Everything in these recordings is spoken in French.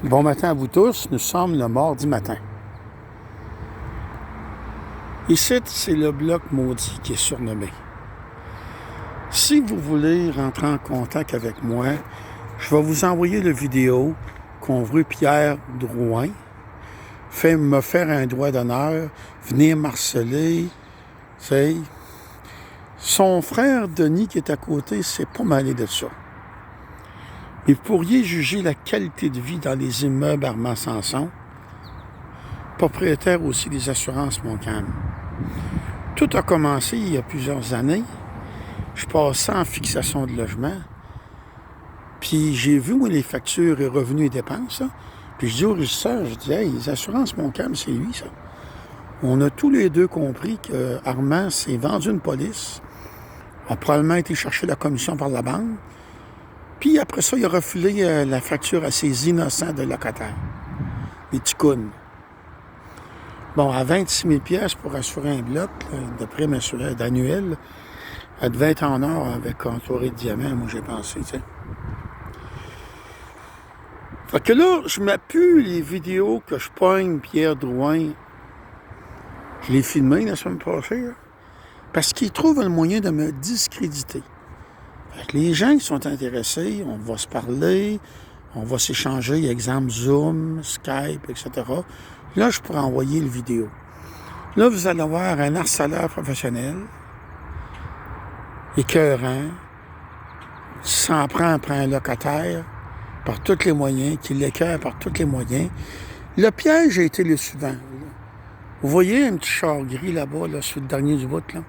Bon matin à vous tous, nous sommes le mardi matin. Ici, c'est le bloc maudit qui est surnommé. Si vous voulez rentrer en contact avec moi, je vais vous envoyer la vidéo qu'on veut Pierre Drouin me faire un droit d'honneur, venir marceler. T'sais. Son frère Denis qui est à côté, c'est pas mal de ça. Mais vous pourriez juger la qualité de vie dans les immeubles Armand Sanson, propriétaire aussi des assurances Montcalm. Tout a commencé il y a plusieurs années. Je passais en fixation de logement. Puis j'ai vu, moi, les factures et revenus et dépenses. Là. Puis je dis au régisseur, je dis, hey, les assurances Montcalm, c'est lui, ça. On a tous les deux compris que Armand s'est vendu une police, a probablement été chercher la commission par la banque. Puis après ça, il a refilé la facture à ses innocents de locataires, les ticounes. Bon, à 26 000 $ pour assurer un bloc de prime annuel, elle devait être en or avec entouré de diamants, moi j'ai pensé, tu sais. Fait que là, je m'appuie les vidéos que je pogne Pierre Drouin. Je l'ai filmé la semaine passée, là, parce qu'il trouve un moyen de me discréditer. Fait que les gens qui sont intéressés, on va se parler, on va s'échanger, exemple Zoom, Skype, etc. Là, je pourrais envoyer le vidéo. Là, vous allez avoir un harceleur professionnel, écœurant, qui s'en prend après un locataire par tous les moyens, qui l'écœure par tous les moyens. Le piège a été le suivant. Vous voyez un petit char gris là-bas, là, sur le dernier du bout, là?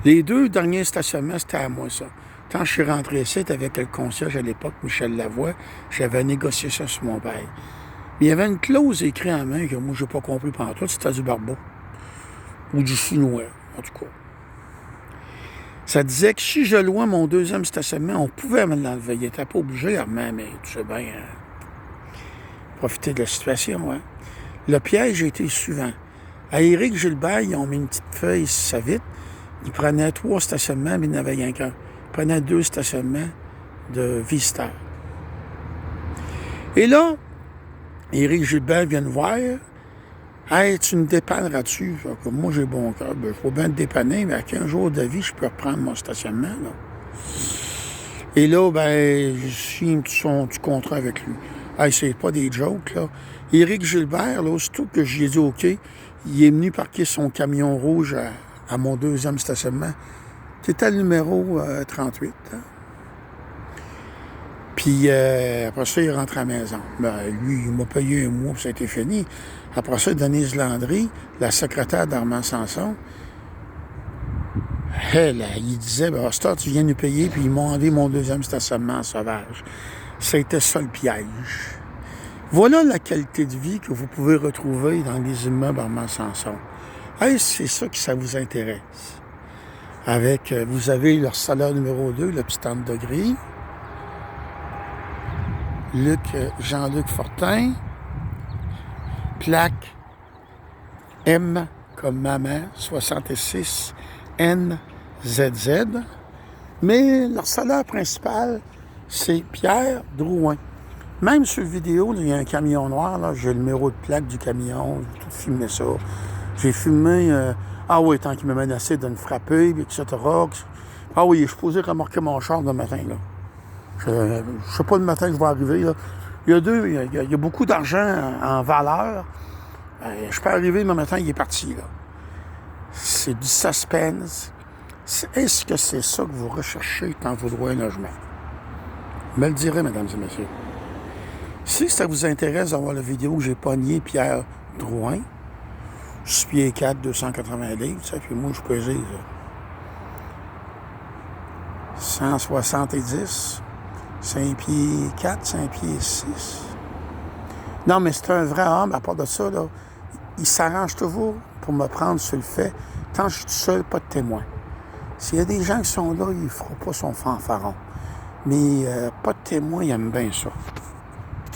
Les deux derniers stationnements, c'était à moi, ça. Quand je suis rentré ici, avec le concierge à l'époque, Michel Lavoie, j'avais négocié ça sur mon père. Mais il y avait une clause écrite en main que moi, je n'ai pas compris pendant tout, c'était du barbeau. Ou du chinois, en tout cas. Ça disait que si je louais mon deuxième stationnement, on pouvait me l'enlever. Il n'était pas obligé, Armand, mais tu sais bien, profiter de la situation. Hein. Le piège a été le suivant. À Éric Gilbert, ils ont mis une petite feuille sur sa vitre. Ils prenaient 3 stationnements, mais il n'y en avait rien qu'un. Ils prenaient 2 stationnements de visiteurs. Et là, Éric Gilbert vient me voir. Hey, tu me dépanneras-tu? Moi, j'ai bon cœur. Il faut bien te dépanner, mais à 15 jours de vie, je peux reprendre mon stationnement. Là. Et là, je signe un petit contrat avec lui. Hey, c'est pas des jokes, là. Éric Gilbert, là, aussitôt que j'ai dit OK, il est venu parquer son camion rouge à mon deuxième stationnement, qui était le numéro 38. Hein. Puis après ça, il rentre à la maison. Lui, il m'a payé un mois, puis ça a été fini. Après ça, Denise Landry, la secrétaire d'Armand Sanson, elle, il disait, Star, tu viens nous payer, puis ils m'ont enlevé mon deuxième stationnement sauvage. C'était ça le piège. Voilà la qualité de vie que vous pouvez retrouver dans les immeubles Armand Sanson. Hey, c'est ça qui ça vous intéresse. Avec, vous avez leur salaire numéro 2, le petit 30 degrés. Jean-Luc Fortin, plaque M comme maman, 66 NZZ. Mais leur salaire principal, c'est Pierre Drouin. Même sur la vidéo, là, il y a un camion noir, là, j'ai le numéro de plaque du camion, j'ai tout filmé ça. J'ai filmé, tant qu'il me menaçait de me frapper, etc. Ah oui, je suis posé remorquer mon char le matin, là. Je ne sais pas le matin que je vais arriver. Là. Il y a beaucoup d'argent en valeur. Je peux arriver le matin, il est parti. Là. C'est du suspense. Est-ce que c'est ça que vous recherchez quand vous louez un logement? Me le direz, mesdames et messieurs. Si ça vous intéresse d'avoir la vidéo où j'ai pogné Pierre Drouin, je suis pied 4, 280 livres, ça, puis moi, je pesais 170. 5 pieds 4, 5 pieds 6. Non, mais c'est un vrai homme, à part de ça, là, il s'arrange toujours pour me prendre sur le fait, tant que je suis tout seul, pas de témoin. S'il y a des gens qui sont là, il ne fera pas son fanfaron. Mais pas de témoin, il aime bien ça.